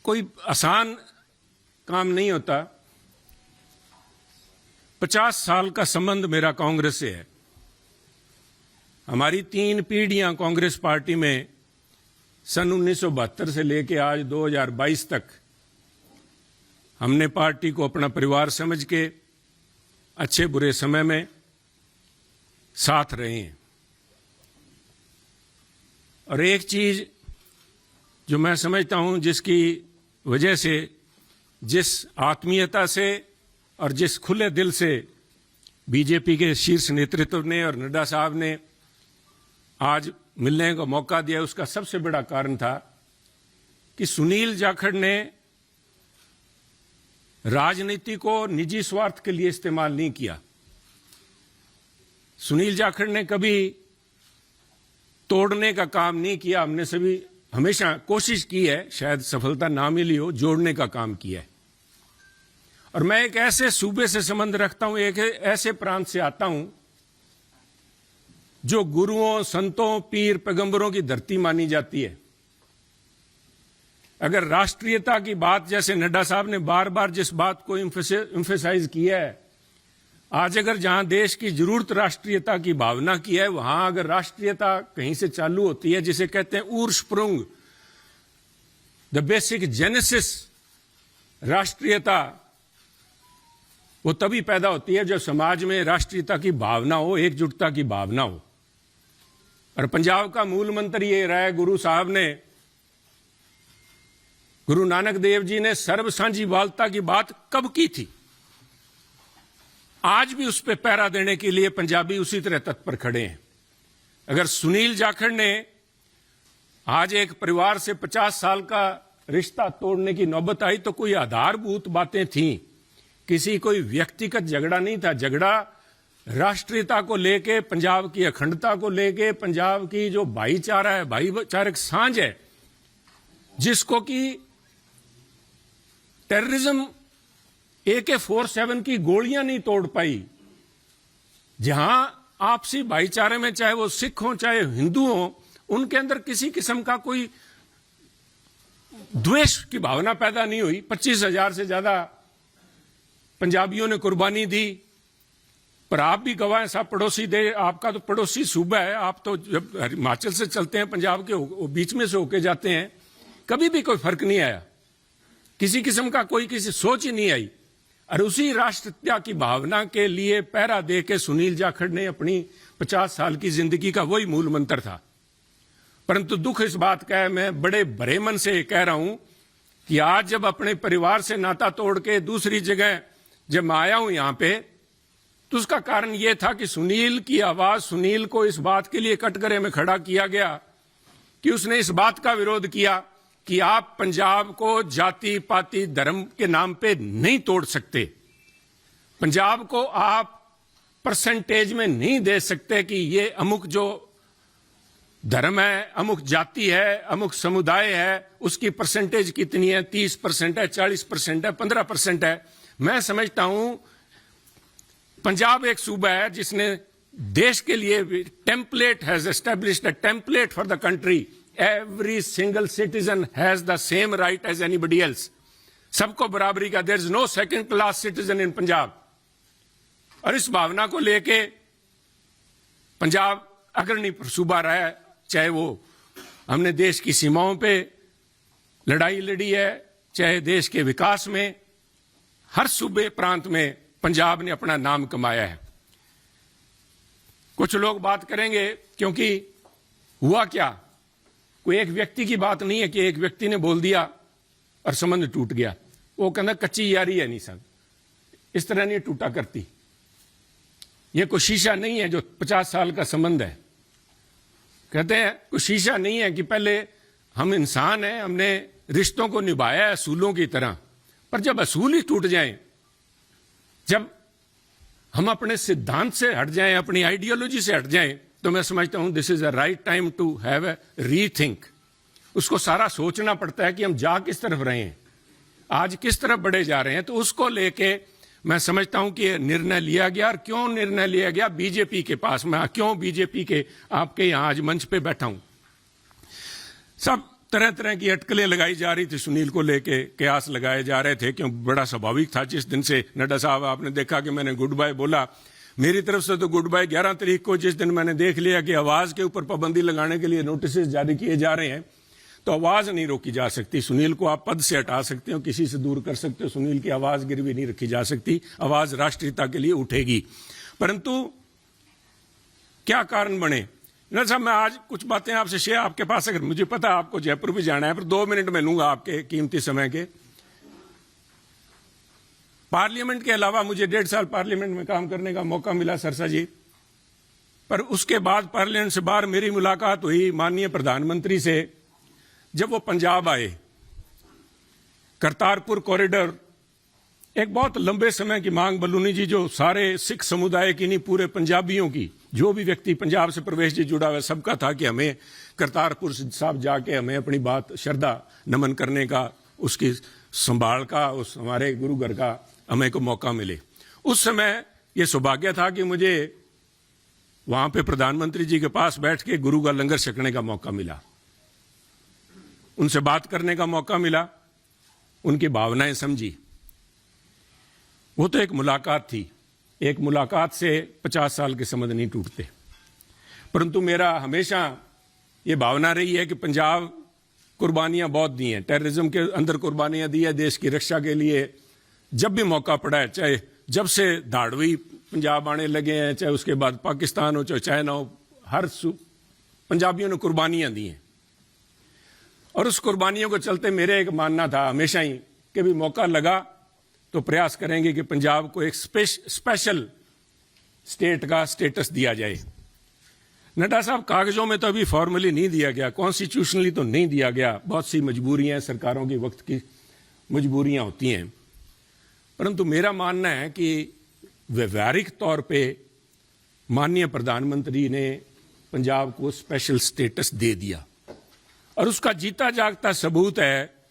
कोई आसान काम नहीं होता। 50 साल का संबंध मेरा कांग्रेस से है। हमारी 3 पीढ़ियां कांग्रेस पार्टी में सन 1972 से लेकर आज 2022 तक हमने पार्टी को अपना परिवार समझ के अच्छे बुरे समय में साथ रहे हैं। और एक चीज जो मैं समझता हूं, जिसकी वजह से, जिस आत्मीयता से और जिस खुले दिल से बीजेपी के शीर्ष नेतृत्व ने और नड्डा साहब ने आज मिलने का मौका दिया, उसका सबसे बड़ा कारण था कि सुनील जाखड़ ने राजनीति को निजी स्वार्थ के लिए इस्तेमाल नहीं किया। सुनील जाखड़ ने कभी तोड़ने का काम नहीं किया। हमने सभी हमेशा कोशिश की है, शायद सफलता ना मिली हो, जोड़ने का काम किया है। और मैं एक ऐसे सूबे से संबंध रखता हूं, एक ऐसे प्रांत से आता हूं जो गुरुओं, संतों, पीर, पैगंबरों की धरती मानी जाती है। अगर राष्ट्रीयता की बात, जैसे नड्डा साहब ने बार बार जिस बात को एम्फेसाइज किया है, आज अगर जहां देश की जरूरत राष्ट्रीयता की भावना की है, वहां अगर राष्ट्रीयता कहीं से चालू होती है, जिसे कहते हैं उर्स्प्रुंग, द बेसिक जेनेसिस राष्ट्रीयता, वो तभी पैदा होती है जब समाज में राष्ट्रीयता की भावना हो, एकजुटता की भावना हो। और पंजाब का मूल मंत्र ये रहा है, गुरु साहब ने, गुरु नानक देव जी ने सर्व साझीवालता की बात कब की थी? आज भी उस पर पहरा देने के लिए पंजाबी उसी तरह तत्पर खड़े हैं। अगर सुनील जाखड़ ने आज एक परिवार से 50 साल का रिश्ता तोड़ने की नौबत आई तो कोई आधारभूत बातें थीं, किसी कोई व्यक्तिगत झगड़ा नहीं था। झगड़ा राष्ट्रीयता को लेके, पंजाब की अखंडता को लेके, पंजाब की जो भाईचारा है, भाईचारक सांझ है, जिसको कि टेररिज्म AK-47 की गोलियां नहीं तोड़ पाई। जहां आपसी भाईचारे में, चाहे वो सिख हो चाहे हिंदू हो, उनके अंदर किसी किस्म का कोई द्वेष की भावना पैदा नहीं हुई। 25,000 से ज्यादा पंजाबियों ने कुर्बानी दी। पर आप भी गवाह हैं, साहब पड़ोसी दे, आपका तो पड़ोसी सूबा है, आप तो जब हिमाचल से चलते हैं, पंजाब के बीच में से होके जाते हैं, कभी भी कोई फर्क नहीं आया, किसी किस्म का कोई किसी सोच ही नहीं आई। और उसी राष्ट्रीयता की भावना के लिए पहरा दे के सुनील जाखड़ ने अपनी 50 साल की जिंदगी का वही मूल मंत्र था। परंतु दुख इस बात का है, मैं बड़े भरे मन से कह रहा हूं कि आज जब अपने परिवार से नाता तोड़ के दूसरी जगह जब मैं आया हूं यहां पे, तो उसका कारण यह था कि सुनील की आवाज, सुनील को इस बात के लिए कटघरे में खड़ा किया गया कि उसने इस बात का विरोध किया कि आप पंजाब को जाति पाति धर्म के नाम पे नहीं तोड़ सकते। पंजाब को आप परसेंटेज में नहीं दे सकते कि ये अमुक जो धर्म है, अमुक जाति है, अमुक समुदाय है, उसकी परसेंटेज कितनी है, 30% है, 40% है, 15% है। मैं समझता हूं पंजाब एक सूबा है जिसने देश के लिए template has established a template for the country. Every single citizen has the same right as anybody else. सबको बराबरी का, there is no second class citizen in Punjab. और इस भावना को लेके पंजाब अग्रणी सूबा रहा है, चाहे वो हमने देश की सीमाओं पे लड़ाई लड़ी है, चाहे देश के विकास में, हर सूबे प्रांत में पंजाब ने अपना नाम कमाया है। कुछ लोग बात करेंगे क्योंकि हुआ क्या, कोई एक व्यक्ति की बात नहीं है कि एक व्यक्ति ने बोल दिया और संबंध टूट गया। वो कहना कच्ची यारी है, नहीं साहब, इस तरह नहीं टूटा करती। ये कोई शीशा नहीं है जो 50 साल का संबंध है। कहते हैं कोई शीशा नहीं है कि पहले हम इंसान हैं, हमने रिश्तों को निभाया है असूलों की तरह, पर जब असूल ही टूट जाएं, जब हम अपने सिद्धांत से हट जाएं, अपनी आइडियोलॉजी से हट जाएं, तो मैं समझता हूं this is a right time to have a rethink. उसको सारा सोचना पड़ता है कि हम जा किस तरफ रहे हैं, आज किस तरफ बढ़े जा रहे हैं। तो उसको लेके मैं समझता हूं कि निर्णय लिया गया। और क्यों निर्णय लिया गया बीजेपी के पास, मैं क्यों बीजेपी के आपके यहां आज मंच पे बैठा हूं। सब तरह तरह की अटकलें लगाई जा रही थी सुनील को लेके, कयास लगाए जा रहे थे, क्यों बड़ा स्वाभाविक था। जिस दिन से नड्डा साहब आपने देखा कि मैंने गुड बाय बोला, मेरी तरफ से तो गुड बाय 11 तारीख को, जिस दिन मैंने देख लिया कि आवाज़ के ऊपर पाबंदी लगाने के लिए नोटिस जारी किए जा रहे हैं, तो आवाज़ नहीं रोकी जा सकती। सुनील को आप पद से हटा सकते हो, किसी से दूर कर सकते हो, सुनील की आवाज़ गिरवी नहीं रखी जा सकती। आवाज़ राष्ट्रीयता के लिए उठेगी। परंतु क्या कारण बने ना साहब, मैं आज कुछ बातें आपसे शेयर, आपके पास अगर मुझे पता है आपको जयपुर भी जाना है, पर 2 मिनट में लूंगा आपके कीमती समय के। पार्लियामेंट के अलावा मुझे 1.5 साल पार्लियामेंट में काम करने का मौका मिला सरसा जी, पर उसके बाद पार्लियामेंट से बाहर मेरी मुलाकात हुई माननीय प्रधानमंत्री से जब वो पंजाब आए। करतारपुर कॉरिडोर एक बहुत लंबे समय की मांग बलूनी जी, जो सारे सिख समुदाय की नहीं, पूरे पंजाबियों की, जो भी व्यक्ति पंजाब से प्रवेश जी जुड़ा हुआ सबका था कि हमें करतारपुर साहब जाके हमें अपनी बात श्रद्धा नमन करने का, उसकी संभाल का, उस हमारे गुरु घर का हमें को मौका मिले। उस समय ये सौभाग्य था कि मुझे वहां पे प्रधानमंत्री जी के पास बैठ के गुरु का लंगर छकने का मौका मिला, उनसे बात करने का मौका मिला, उनकी भावनाएं समझी। वो तो एक मुलाकात थी, एक मुलाकात से 50 साल के संबंध नहीं टूटते। परंतु मेरा हमेशा ये भावना रही है कि पंजाब कुर्बानियां बहुत दी हैं, टेररिज्म के अंदर कुर्बानियां दी है देश की रक्षा के लिए। जब भी मौका पड़ा है, चाहे जब से धाड़वी पंजाब आने लगे हैं, चाहे उसके बाद पाकिस्तान हो, चाहे चाइना हो, हर पंजाबियों ने कुर्बानियां दी हैं। और उस कुर्बानियों को चलते मेरे एक मानना था हमेशा ही कि भी मौका लगा तो प्रयास करेंगे कि पंजाब को एक स्पेशल स्टेट का स्टेटस दिया जाए। नड्डा साहब, कागजों में तो अभी फॉर्मली नहीं दिया गया, कॉन्स्टिट्यूशनली तो नहीं दिया गया, बहुत सी मजबूरियां, सरकारों की वक्त की मजबूरियां होती हैं। परंतु मेरा मानना है कि व्यवहारिक तौर पे माननीय प्रधानमंत्री ने पंजाब को स्पेशल स्टेटस दे दिया। और उसका जीता जागता सबूत है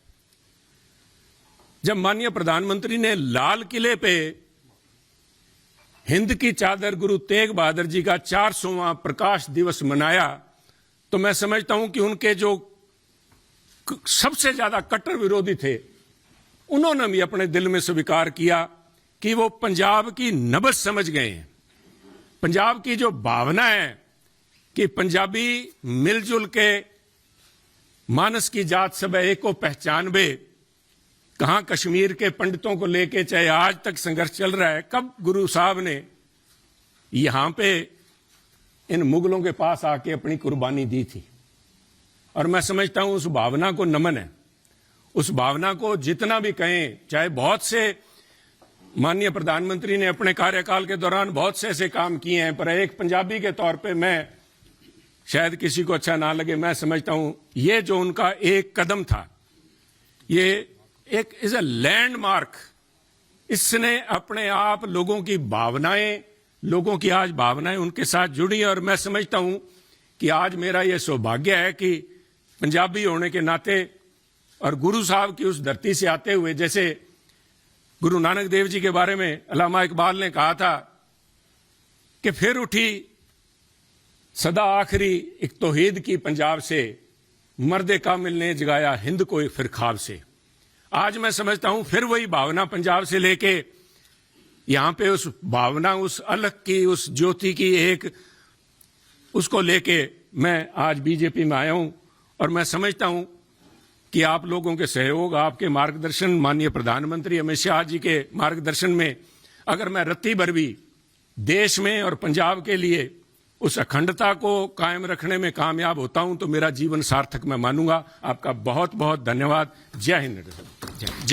जब माननीय प्रधानमंत्री ने लाल किले पे हिंद की चादर गुरु तेग बहादुर जी का 400वां प्रकाश दिवस मनाया, तो मैं समझता हूं कि उनके जो सबसे ज्यादा कट्टर विरोधी थे, उन्होंने भी अपने दिल में स्वीकार किया कि वो पंजाब की नब्ज समझ गए हैं। पंजाब की जो भावना है कि पंजाबी मिलजुल के मानस की जात सब एक को पहचान बे, कहां कश्मीर के पंडितों को लेके चाहे आज तक संघर्ष चल रहा है। कब गुरु साहब ने यहां पे इन मुगलों के पास आके अपनी कुर्बानी दी थी। और मैं समझता हूं उस भावना को नमन है, उस भावना को जितना भी कहें, चाहे बहुत से माननीय प्रधानमंत्री ने अपने कार्यकाल के दौरान बहुत से ऐसे काम किए हैं, पर एक पंजाबी के तौर पे मैं, शायद किसी को अच्छा ना लगे, मैं समझता हूं ये जो उनका एक कदम था, ये एक इज अ लैंडमार्क। इसने अपने आप लोगों की भावनाएं, लोगों की आज भावनाएं उनके साथ जुड़ी। और मैं समझता हूं कि आज मेरा यह सौभाग्य है कि पंजाबी होने के नाते और गुरु साहब की उस धरती से आते हुए, जैसे गुरु नानक देव जी के बारे में अल्लामा इकबाल ने कहा था कि फिर उठी सदा आखिरी एक तौहीद की पंजाब से, मर्दे कामिल ने जगाया हिंद को फिर ख्वाब से। आज मैं समझता हूं फिर वही भावना पंजाब से लेके यहां पे उस भावना, उस अलग की, उस ज्योति की एक, उसको लेके मैं आज बीजेपी में आया हूं। और मैं समझता हूं कि आप लोगों के सहयोग, आपके मार्गदर्शन, माननीय प्रधानमंत्री अमित शाह जी के मार्गदर्शन में अगर मैं रत्ती भर भी देश में और पंजाब के लिए उस अखंडता को कायम रखने में कामयाब होता हूं तो मेरा जीवन सार्थक मैं मानूंगा। आपका बहुत बहुत धन्यवाद। जय हिंद, जय हिंद।